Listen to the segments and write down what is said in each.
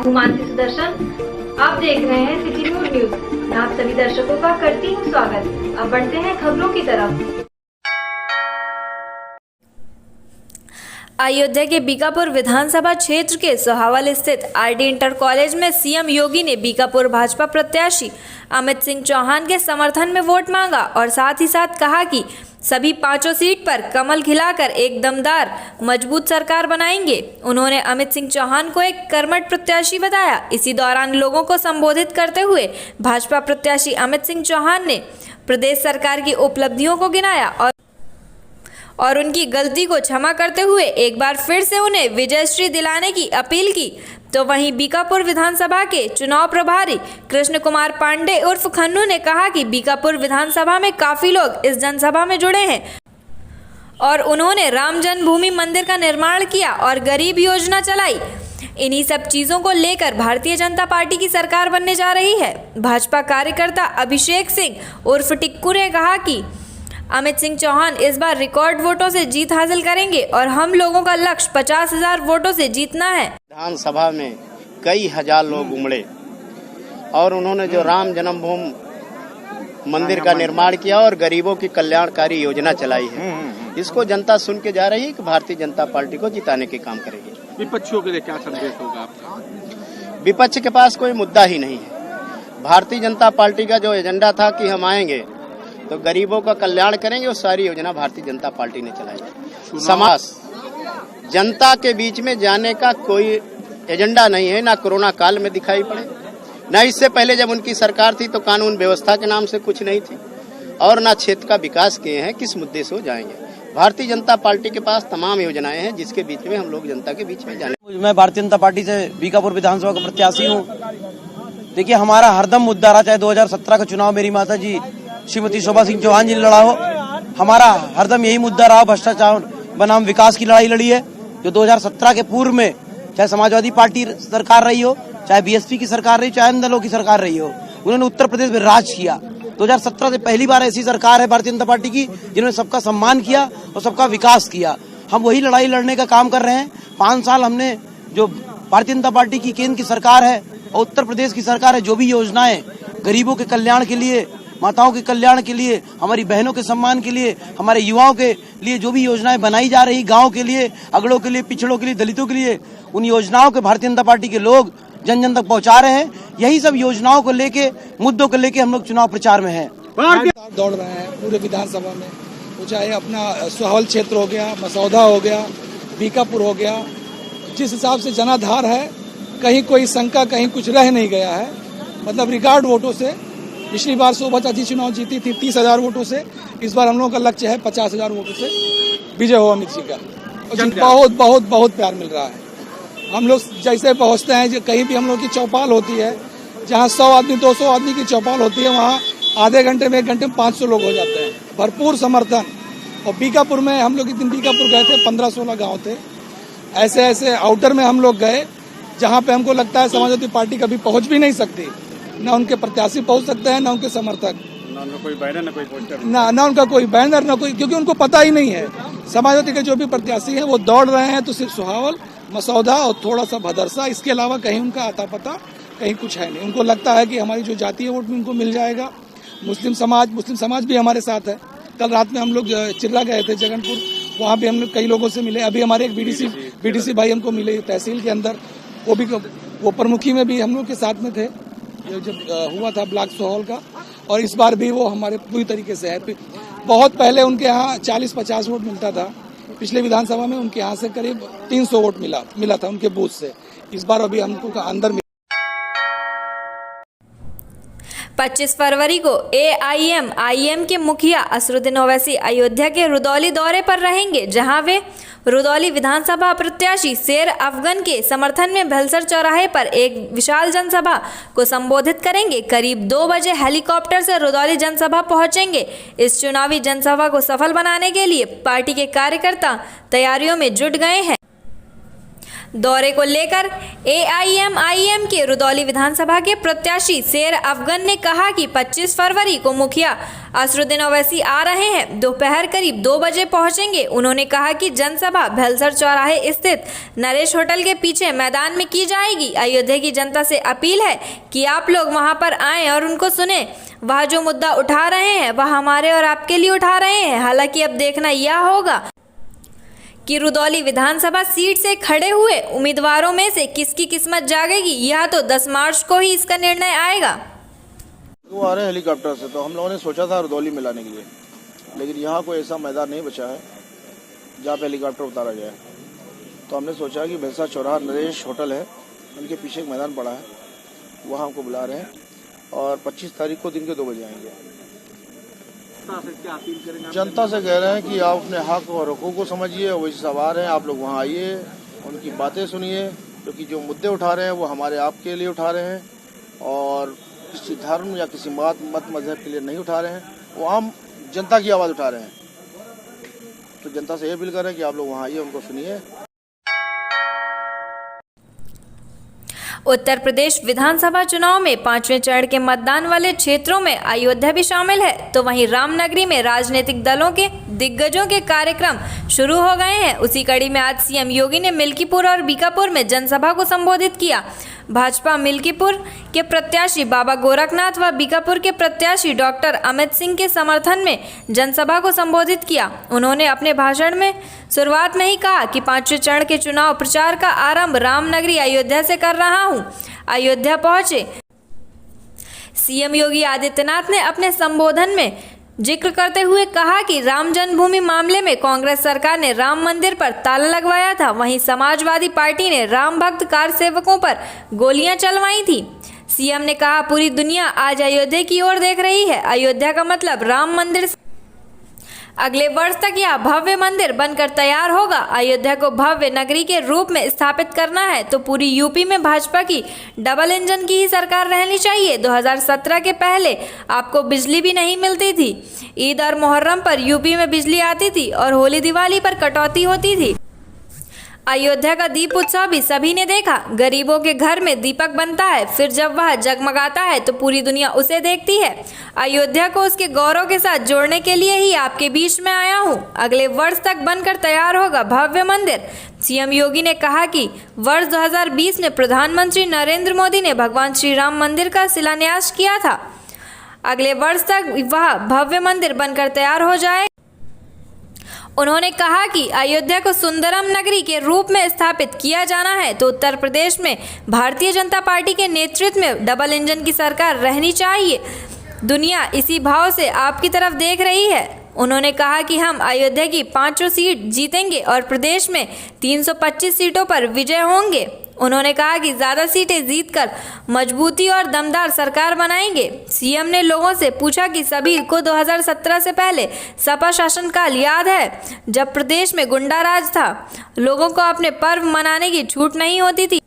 हूँ मानसी सुदर्शन। आप देख रहे हैं सिटी न्यूज। मैं आप सभी दर्शकों का करती हूँ स्वागत। अब बढ़ते हैं खबरों की तरफ। अयोध्या के बीकापुर विधानसभा क्षेत्र के सोहावल स्थित आरडी इंटर कॉलेज में सीएम योगी ने बीकापुर भाजपा प्रत्याशी अमित सिंह चौहान के समर्थन में वोट मांगा और साथ ही साथ कहा कि सभी पांचों सीट पर कमल खिलाकर एक दमदार मजबूत सरकार बनाएंगे। उन्होंने अमित सिंह चौहान को एक कर्मठ प्रत्याशी बताया। इसी दौरान लोगों को संबोधित करते हुए भाजपा प्रत्याशी अमित सिंह चौहान ने प्रदेश सरकार की उपलब्धियों को गिनाया और उनकी गलती को क्षमा करते हुए एक बार फिर से उन्हें विजयश्री दिलाने की अपील की। तो वहीं बीकापुर विधानसभा के चुनाव प्रभारी कृष्ण कुमार पांडे उर्फ खन्नू ने कहा कि बीकापुर विधानसभा में काफी लोग इस जनसभा में जुड़े हैं और उन्होंने राम जन्मभूमि मंदिर का निर्माण किया और गरीब योजना चलाई। इन्हीं सब चीजों को लेकर भारतीय जनता पार्टी की सरकार बनने जा रही है। भाजपा कार्यकर्ता अभिषेक सिंह उर्फ टिक्कू ने कहा कि अमित सिंह चौहान इस बार रिकॉर्ड वोटों से जीत हासिल करेंगे और हम लोगों का लक्ष्य 50,000 वोटों से जीतना है। विधानसभा में कई हजार लोग उमड़े और उन्होंने जो राम जन्मभूमि मंदिर का निर्माण किया और गरीबों की कल्याणकारी योजना चलाई है, इसको जनता सुन के जा रही है कि भारतीय जनता पार्टी को जिताने के काम करेगी। विपक्षियों के लिए क्या संदेश होगा आपका? विपक्ष के पास कोई मुद्दा ही नहीं है। भारतीय जनता पार्टी का जो एजेंडा था कि हम आएंगे तो गरीबों का कल्याण करेंगे, वो सारी योजना भारतीय जनता पार्टी ने चलाई। समाज जनता के बीच में जाने का कोई एजेंडा नहीं है, ना कोरोना काल में दिखाई पड़े, ना इससे पहले जब उनकी सरकार थी तो कानून व्यवस्था के नाम से कुछ नहीं थी, और ना क्षेत्र का विकास किए हैं। किस मुद्दे से जाएंगे? भारतीय जनता पार्टी के पास तमाम योजनाएं हैं जिसके बीच में हम लोग जनता के बीच में जाने। मैं भारतीय जनता पार्टी से बीकापुर विधानसभा का प्रत्याशी हूँ। देखिए, हमारा हरदम मुद्दा रहा, चाहे 2017 का चुनाव मेरी माता जी श्रीमती शोभा सिंह चौहान जी ने लड़ा हो, हमारा हरदम यही मुद्दा रहा। भ्रष्टाचार बनाम विकास की लड़ाई लड़ी है, जो 2017 के पूर्व में चाहे समाजवादी पार्टी सरकार रही हो, चाहे बीएसपी की सरकार रही, चाहे अन्य दलों की सरकार रही हो, उन्होंने उत्तर प्रदेश में राज किया। 2017 से पहली बार ऐसी सरकार है भारतीय जनता पार्टी की जिन्होंने सबका सम्मान किया और सबका विकास किया। हम वही लड़ाई लड़ने का काम कर रहे हैं। 5 साल हमने, जो भारतीय जनता पार्टी की केंद्र की सरकार है और उत्तर प्रदेश की सरकार है, जो भी योजनाएं गरीबों के कल्याण के लिए, माताओं के कल्याण के लिए, हमारी बहनों के सम्मान के लिए, हमारे युवाओं के लिए जो भी योजनाएं बनाई जा रही, गांव के लिए, अगड़ों के लिए, पिछड़ों के लिए, दलितों के लिए, उन योजनाओं को भारतीय जनता पार्टी के लोग जन जन तक पहुंचा रहे हैं। यही सब योजनाओं को लेके, मुद्दों को लेके हम लोग चुनाव प्रचार में हैं। दौड़ रहे हैं पूरे विधानसभा में, वो चाहे अपना सोहावल क्षेत्र हो गया, मसौदा हो गया, बीकापुर हो गया। जिस हिसाब से जनाधार है, कहीं कोई शंका, कहीं कुछ रह नहीं गया है। मतलब रिकॉर्ड वोटों से, पिछली बार शोभा चाची चुनाव जीती थी 30,000 वोटों से, इस बार हम लोगों का लक्ष्य है 50,000 वोटों से विजय हो अमित जी का। बहुत बहुत बहुत प्यार मिल रहा है। हम लोग जैसे पहुंचते हैं, कहीं भी हम लोग की चौपाल होती है, जहां 100 आदमी 200 आदमी की चौपाल होती है, वहां आधे घंटे में 1 घंटे में 500 लोग हो जाते हैं। भरपूर समर्थन। और बीकापुर में हम लोग एक दिन बीकापुर गए थे, 15-16 गाँव थे। ऐसे ऐसे आउटर में हम लोग गए जहाँ पे हमको लगता है समाजवादी पार्टी कभी पहुँच भी नहीं सकती। न उनके प्रत्याशी पहुंच सकते हैं, न उनके समर्थक, ना कोई बैनर, ना कोई पोस्टर, ना उनका कोई बैनर, ना कोई, क्योंकि उनको पता ही नहीं है। समाजवादी के जो भी प्रत्याशी हैं वो दौड़ रहे हैं तो सिर्फ सोहावल, मसौदा और थोड़ा सा भदरसा, इसके अलावा कहीं उनका आता पता कहीं कुछ है नहीं। उनको लगता है कि हमारी जो जातीय वोट भी उनको मिल जाएगा। मुस्लिम समाज भी हमारे साथ है। कल रात में हम लोग चिल्ला गए थे जगनपुर, वहाँ भी हम लोग कई लोगों से मिले। अभी हमारे एक बीडीसी भाई हमको मिले तहसील के अंदर, वो प्रमुखी में भी हम लोग के साथ में थे जब हुआ था ब्लॉक सोहावल का। और इस बार भी वो हमारे पूरी तरीके से है। बहुत पहले उनके यहाँ 40-50 वोट मिलता था, पिछले विधानसभा में उनके यहाँ से करीब 300 वोट मिला था उनके बूथ से। इस बार अभी हमको अंदर 25 फरवरी को AIM के मुखिया असरुद्दीन ओवैसी अयोध्या के रुदौली दौरे पर रहेंगे, जहां वे रुदौली विधानसभा प्रत्याशी शेर अफगन के समर्थन में भलसर चौराहे पर एक विशाल जनसभा को संबोधित करेंगे। करीब 2 बजे हेलीकॉप्टर से रुदौली जनसभा पहुंचेंगे। इस चुनावी जनसभा को सफल बनाने के लिए पार्टी के कार्यकर्ता तैयारियों में जुट गए हैं। दौरे को लेकर AIMIM के रुदौली विधानसभा के प्रत्याशी शेर अफगन ने कहा कि 25 फरवरी को मुखिया असरुद्दीन ओवैसी आ रहे हैं, दोपहर करीब 2 बजे पहुंचेंगे। उन्होंने कहा कि जनसभा भेलसर चौराहे स्थित नरेश होटल के पीछे मैदान में की जाएगी। अयोध्या की जनता से अपील है कि आप लोग वहां पर आएं और उनको सुने। वह जो मुद्दा उठा रहे हैं वह हमारे और आपके लिए उठा रहे हैं। हालांकि अब देखना यह होगा कि रुदौली विधानसभा सीट से खड़े हुए उम्मीदवारों में से किसकी किस्मत जागेगी, यह तो 10 मार्च को ही इसका निर्णय आएगा। वो आ रहे हैं हेलीकॉप्टर से, तो हम लोगों ने सोचा था रुदौली में लाने के लिए, लेकिन यहाँ कोई ऐसा मैदान नहीं बचा है जहाँ पे हेलीकॉप्टर उतारा जाए। तो हमने सोचा कि भेलसर चौराहा नरेश होटल है, उनके पीछे एक मैदान पड़ा है, वहाँ हमको बुला रहे हैं और 25 तारीख को दिन के 2 बजे आएंगे। जनता से कह रहे हैं कि आप अपने हक और हकूक़ को समझिए, वैसे सब आ रहे हैं, आप लोग वहाँ आइए, उनकी बातें सुनिए, क्योंकि जो मुद्दे उठा रहे हैं वो हमारे आपके लिए उठा रहे हैं और किसी धर्म या किसी मत मजहब के लिए नहीं उठा रहे हैं, वो आम जनता की आवाज़ उठा रहे हैं। तो जनता से ये अपील कर रहे हैं कि आप लोग वहाँ आइए, उनको सुनिए। उत्तर प्रदेश विधानसभा चुनाव में 5वें चरण के मतदान वाले क्षेत्रों में अयोध्या भी शामिल है, तो वहीं रामनगरी में राजनीतिक दलों के दिग्गजों के कार्यक्रम शुरू हो गए हैं। उसी कड़ी में आज सीएम योगी ने मिल्कीपुर और बीकापुर में जनसभा को संबोधित किया। भाजपा मिल्कीपुर के प्रत्याशी बाबा गोरखनाथ व बीकापुर के प्रत्याशी डॉक्टर अमित सिंह के समर्थन में जनसभा को संबोधित किया। उन्होंने अपने भाषण में शुरुआत में ही कहा कि 5वें चरण के चुनाव प्रचार का आरंभ रामनगरी अयोध्या से कर रहा हूं। अयोध्या पहुंचे सीएम योगी आदित्यनाथ ने अपने संबोधन में जिक्र करते हुए कहा कि राम जन्मभूमि मामले में कांग्रेस सरकार ने राम मंदिर पर ताला लगवाया था, वहीं समाजवादी पार्टी ने राम भक्त कार सेवकों पर गोलियां चलवाई थी। सीएम ने कहा पूरी दुनिया आज अयोध्या की ओर देख रही है। अयोध्या का मतलब राम मंदिर। अगले वर्ष तक यह भव्य मंदिर बनकर तैयार होगा। अयोध्या को भव्य नगरी के रूप में स्थापित करना है तो पूरी यूपी में भाजपा की डबल इंजन की ही सरकार रहनी चाहिए। 2017 के पहले आपको बिजली भी नहीं मिलती थी। ईद और मुहर्रम पर यूपी में बिजली आती थी और होली दिवाली पर कटौती होती थी। अयोध्या का दीप उत्सव भी सभी ने देखा। गरीबों के घर में दीपक बनता है, फिर जब वह जगमगाता है तो पूरी दुनिया उसे देखती है। अयोध्या को उसके गौरव के साथ जोड़ने के लिए ही आपके बीच में आया हूँ। अगले वर्ष तक बनकर तैयार होगा भव्य मंदिर। सीएम योगी ने कहा कि वर्ष 2020 में प्रधानमंत्री नरेंद्र मोदी ने भगवान श्री राम मंदिर का शिलान्यास किया था। अगले वर्ष तक वह भव्य मंदिर बनकर तैयार हो जाए। उन्होंने कहा कि अयोध्या को सुंदरम नगरी के रूप में स्थापित किया जाना है तो उत्तर प्रदेश में भारतीय जनता पार्टी के नेतृत्व में डबल इंजन की सरकार रहनी चाहिए। दुनिया इसी भाव से आपकी तरफ देख रही है। उन्होंने कहा कि हम अयोध्या की 5 सीट जीतेंगे और प्रदेश में 325 सीटों पर विजय होंगे। उन्होंने कहा कि ज़्यादा सीटें जीतकर मजबूती और दमदार सरकार बनाएंगे। सीएम ने लोगों से पूछा कि सभी को 2017 से पहले सपा शासनकाल याद है, जब प्रदेश में गुंडा राज था, लोगों को अपने पर्व मनाने की छूट नहीं होती थी,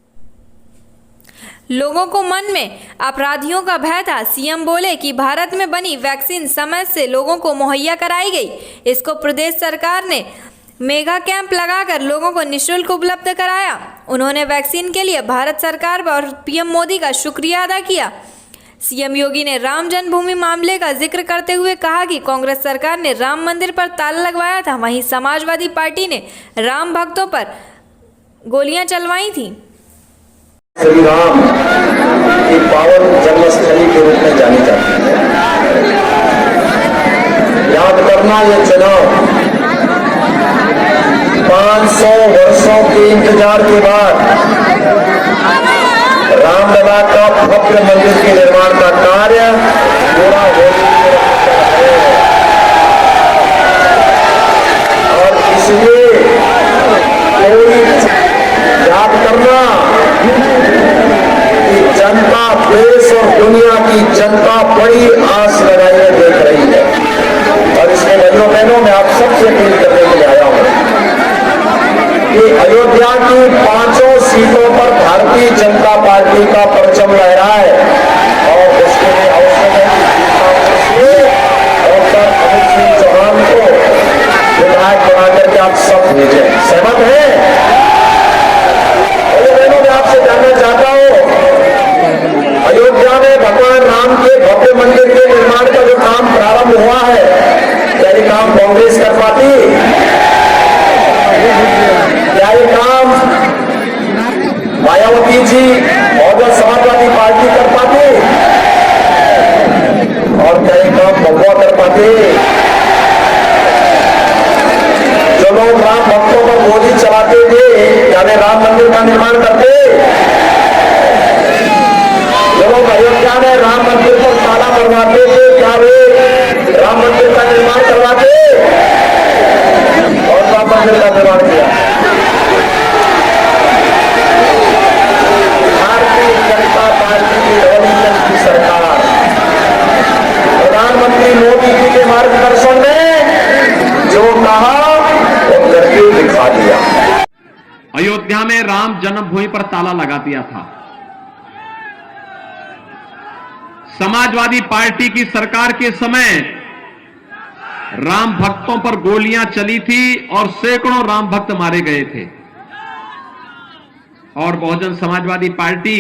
लोगों को मन में अपराधियों का भय था। सीएम बोले कि भारत में बनी वैक्सीन समय से लोगों को मुहैया कराई गई। इसको प्रदेश सरकार ने मेगा कैंप लगाकर लोगों को निःशुल्क उपलब्ध कराया। उन्होंने वैक्सीन के लिए भारत सरकार और पीएम मोदी का शुक्रिया अदा किया। सीएम योगी ने राम जन्मभूमि मामले का जिक्र करते हुए कहा कि कांग्रेस सरकार ने राम मंदिर पर ताला लगवाया था, वहीं समाजवादी पार्टी ने राम भक्तों पर गोलियां चलवाई थी। श्री राम की पावन जन्मस्थली के रूप में जानी जाती है। याद करना ये चुनाव 500 वर्षों के इंतजार के बाद रामलला का भव्य मंदिर के निर्माण का कार्य पूरा हो है और इसलिए कोई याद करना कि जनता देश और दुनिया की जनता बड़ी आस लगाए देख रही है और इसमें भाइयों बहनों में आप सबसे अपील करने के लिए आया हूं कि अयोध्या की 5 सीटों पर भारतीय जनता पार्टी का परचम लहराए और उसके लिए आवश्यक है डॉक्टर अमित सिंह चौहान को विधायक बना करके आप सब भेजें। सहमत है? चलाते थे, क्या वे राम मंदिर का निर्माण करते? जब लोग अयोध्या में राम मंदिर पर ताला मरवाते थे, क्या वे राम मंदिर का निर्माण करवाते? और राम मंदिर का निर्माण किया भारतीय जनता पार्टी की डबल की सरकार, प्रधानमंत्री मोदी जी के मार्गदर्शन में जो कहा वो करके दिखा दिया। अयोध्या में राम जन्मभूमि पर ताला लगा दिया था। समाजवादी पार्टी की सरकार के समय राम भक्तों पर गोलियां चली थी और सैकड़ों राम भक्त मारे गए थे। और बहुजन समाजवादी पार्टी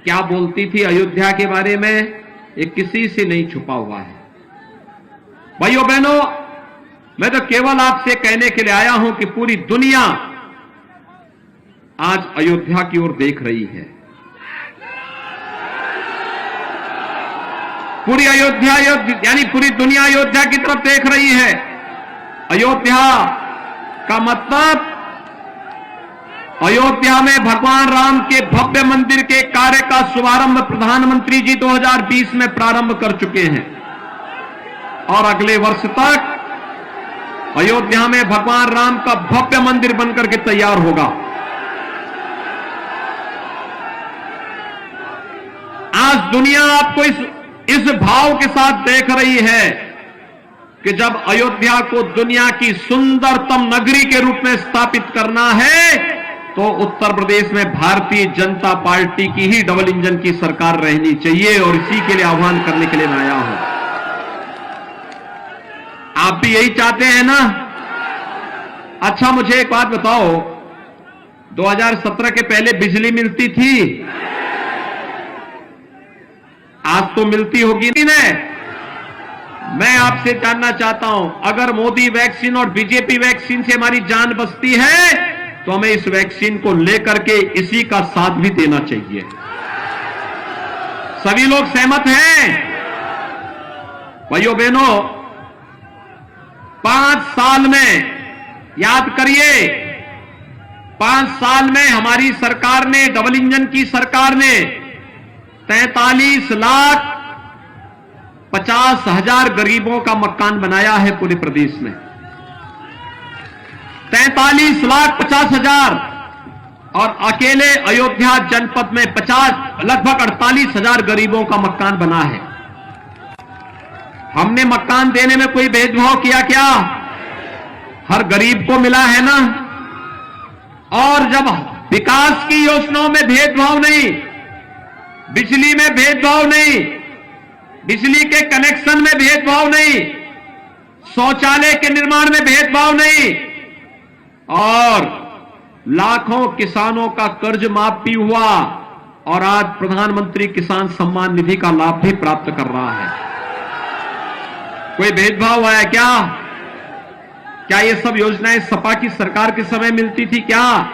क्या बोलती थी अयोध्या के बारे में, ये किसी से नहीं छुपा हुआ है। भाइयों बहनों, मैं तो केवल आपसे कहने के लिए आया हूं कि पूरी दुनिया आज अयोध्या की ओर देख रही है। पूरी अयोध्या यानी पूरी दुनिया अयोध्या की तरफ देख रही है। अयोध्या का मतलब अयोध्या में भगवान राम के भव्य मंदिर के कार्य का शुभारंभ प्रधानमंत्री जी 2020 में प्रारंभ कर चुके हैं और अगले वर्ष तक अयोध्या में भगवान राम का भव्य मंदिर बनकर के तैयार होगा। आज दुनिया आपको इस भाव के साथ देख रही है कि जब अयोध्या को दुनिया की सुंदरतम नगरी के रूप में स्थापित करना है तो उत्तर प्रदेश में भारतीय जनता पार्टी की ही डबल इंजन की सरकार रहनी चाहिए और इसी के लिए आह्वान करने के लिए मैं आया हूं। आप भी यही चाहते हैं ना? अच्छा, मुझे एक बात बताओ, 2017 के पहले बिजली मिलती थी? आज तो मिलती होगी नहीं। मैं आपसे जानना चाहता हूं, अगर मोदी वैक्सीन और बीजेपी वैक्सीन से हमारी जान बचती है तो हमें इस वैक्सीन को लेकर के इसी का साथ भी देना चाहिए। सभी लोग सहमत हैं? भाइयों बहनों, 5 साल में, याद करिए, 5 साल में हमारी सरकार ने, डबल इंजन की सरकार ने 43,50,000 गरीबों का मकान बनाया है पूरे प्रदेश में। 43,50,000 और अकेले अयोध्या जनपद में लगभग 48,000 गरीबों का मकान बना है। हमने मकान देने में कोई भेदभाव किया क्या? हर गरीब को मिला है ना? और जब विकास की योजनाओं में भेदभाव नहीं, बिजली में भेदभाव नहीं, बिजली के कनेक्शन में भेदभाव नहीं, शौचालय के निर्माण में भेदभाव नहीं और लाखों किसानों का कर्ज माफ भी हुआ और आज प्रधानमंत्री किसान सम्मान निधि का लाभ भी प्राप्त कर रहा है। कोई भेदभाव है क्या? क्या ये सब योजनाएं सपा की सरकार के समय मिलती थी क्या?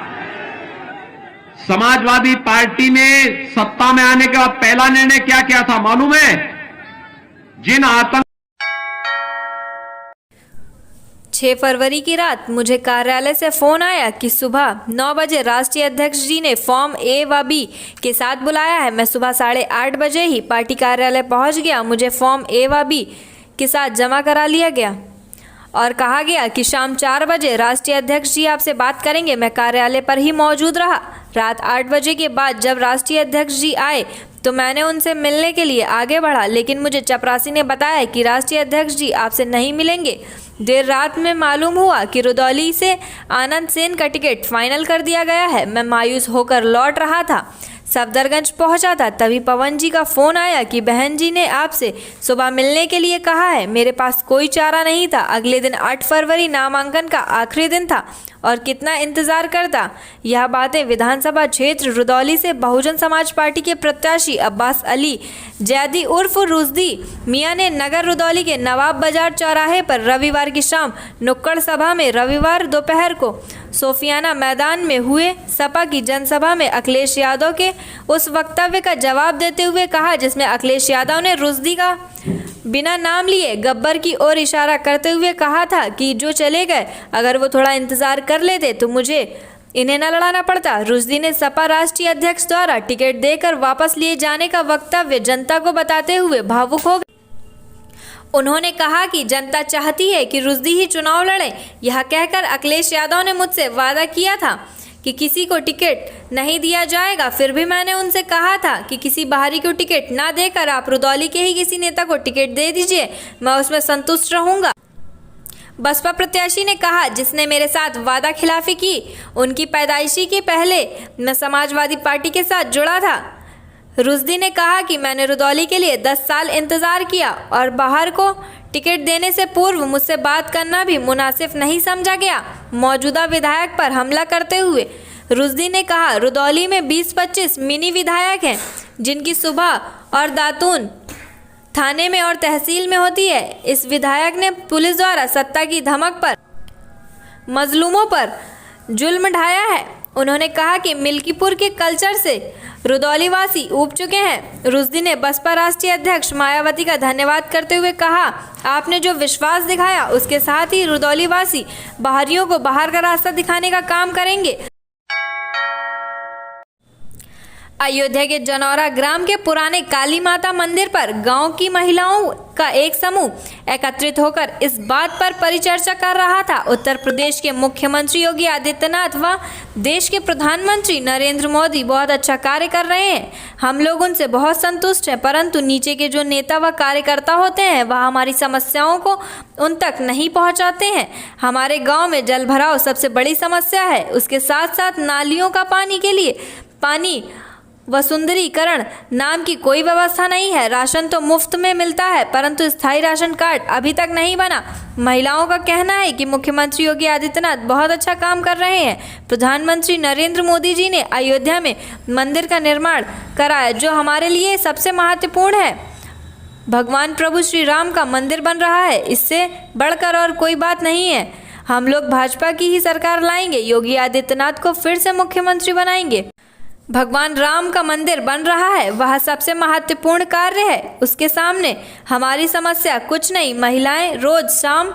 समाजवादी पार्टी ने सत्ता में आने के बाद पहला निर्णय क्या किया था मालूम है? जिन आतंक 6 फरवरी की रात मुझे कार्यालय से फोन आया कि सुबह 9 बजे राष्ट्रीय अध्यक्ष जी ने फॉर्म ए व बी के साथ बुलाया है। मैं सुबह 8:30 बजे ही पार्टी कार्यालय पहुंच गया। मुझे फॉर्म ए व बी के साथ जमा करा लिया गया और कहा गया कि शाम 4 बजे राष्ट्रीय अध्यक्ष जी आपसे बात करेंगे। मैं कार्यालय पर ही मौजूद रहा। रात 8 बजे के बाद जब राष्ट्रीय अध्यक्ष जी आए तो मैंने उनसे मिलने के लिए आगे बढ़ा, लेकिन मुझे चपरासी ने बताया कि राष्ट्रीय अध्यक्ष जी आपसे नहीं मिलेंगे। देर रात में मालूम हुआ कि रुदौली से आनंद सेन का टिकट फाइनल कर दिया गया है। मैं मायूस होकर लौट रहा था, सफदरगंज पहुंचा था, तभी पवन जी का फ़ोन आया कि बहन जी ने आपसे सुबह मिलने के लिए कहा है। मेरे पास कोई चारा नहीं था। अगले दिन 8 फरवरी नामांकन का आखिरी दिन था और कितना इंतज़ार करता। यह बातें विधानसभा क्षेत्र रुदौली से बहुजन समाज पार्टी के प्रत्याशी अब्बास अली जैदी उर्फ रुजदी मियां ने नगर रुदौली के नवाब बाजार चौराहे पर रविवार की शाम नुक्कड़ सभा में रविवार दोपहर को सोफियाना मैदान में हुए सपा की जनसभा में अखिलेश यादव के उस वक्तव्य का जवाब देते हुए कहा जिसमें अखिलेश यादव ने रुजदी का बिना नाम लिए गब्बर की ओर इशारा करते हुए कहा था कि जो चले गए अगर वो थोड़ा इंतजार कर लेते तो मुझे इन्हें न लड़ाना पड़ता। रुश्दी ने सपा राष्ट्रीय अध्यक्ष द्वारा टिकट देकर वापस लिए जाने का वक्तव्य जनता को बताते हुए भावुक हो गए। उन्होंने कहा कि जनता चाहती है कि रुश्दी ही चुनाव लड़े। यह कहकर अखिलेश यादव ने मुझसे वादा किया था कि किसी को टिकट नहीं दिया जाएगा। फिर भी मैंने उनसे कहा था कि किसी बाहरी को टिकट ना देकर आप रुदौली के ही किसी नेता को टिकट दे दीजिए, मैं उसमें संतुष्ट रहूंगा। बसपा प्रत्याशी ने कहा, जिसने मेरे साथ वादा खिलाफी की उनकी पैदाइशी के पहले मैं समाजवादी पार्टी के साथ जुड़ा था। रुश्दी ने कहा कि मैंने रुदौली के लिए 10 साल इंतजार किया और बाहर को टिकट देने से पूर्व मुझसे बात करना भी मुनासिब नहीं समझा गया। मौजूदा विधायक पर हमला करते हुए रुश्दी ने कहा, रुदौली में 20-25 मिनी विधायक हैं जिनकी सुबह और दातून थाने में और तहसील में होती है। इस विधायक ने पुलिस द्वारा सत्ता की धमक पर मजलूमों पर जुल्म ढाया है। उन्होंने कहा कि मिल्कीपुर के कल्चर से रुदौली वासी ऊब चुके हैं। रुश्दी ने बसपा राष्ट्रीय अध्यक्ष मायावती का धन्यवाद करते हुए कहा, आपने जो विश्वास दिखाया उसके साथ ही रुदौली वासी बाहरियों को बाहर का रास्ता दिखाने का काम करेंगे। अयोध्या के जनौरा ग्राम के पुराने काली माता मंदिर पर गांव की महिलाओं का एक समूह एकत्रित होकर इस बात पर परिचर्चा कर रहा था। उत्तर प्रदेश के मुख्यमंत्री योगी आदित्यनाथ व देश के प्रधानमंत्री नरेंद्र मोदी बहुत अच्छा कार्य कर रहे हैं। हम लोग उनसे बहुत संतुष्ट हैं, परंतु नीचे के जो नेता व कार्यकर्ता होते हैं वह हमारी समस्याओं को उन तक नहीं पहुंचाते हैं। हमारे गाँव में जल भराव सबसे बड़ी समस्या है। उसके साथ साथ नालियों का पानी के लिए पानी वसुंधरीकरण नाम की कोई व्यवस्था नहीं है। राशन तो मुफ्त में मिलता है परंतु स्थायी राशन कार्ड अभी तक नहीं बना। महिलाओं का कहना है कि मुख्यमंत्री योगी आदित्यनाथ बहुत अच्छा काम कर रहे हैं। प्रधानमंत्री नरेंद्र मोदी जी ने अयोध्या में मंदिर का निर्माण कराया जो हमारे लिए सबसे महत्वपूर्ण है। भगवान प्रभु श्री राम का मंदिर बन रहा है, इससे बढ़कर और कोई बात नहीं है। हम लोग भाजपा की ही सरकार लाएंगे, योगी आदित्यनाथ को फिर से मुख्यमंत्री बनाएंगे। भगवान राम का मंदिर बन रहा है, वह सबसे महत्वपूर्ण कार्य है। उसके सामने हमारी समस्या कुछ नहीं। महिलाएं रोज शाम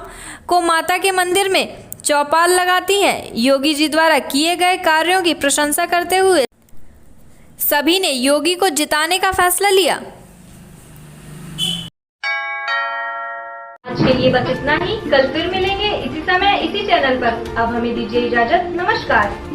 को माता के मंदिर में चौपाल लगाती हैं। योगी जी द्वारा किए गए कार्यों की प्रशंसा करते हुए सभी ने योगी को जिताने का फैसला लिया। आज के लिए बस इतना ही। कल फिर मिलेंगे इसी समय इसी चैनल पर। अब हमें दीजिए इजाजत। नमस्कार।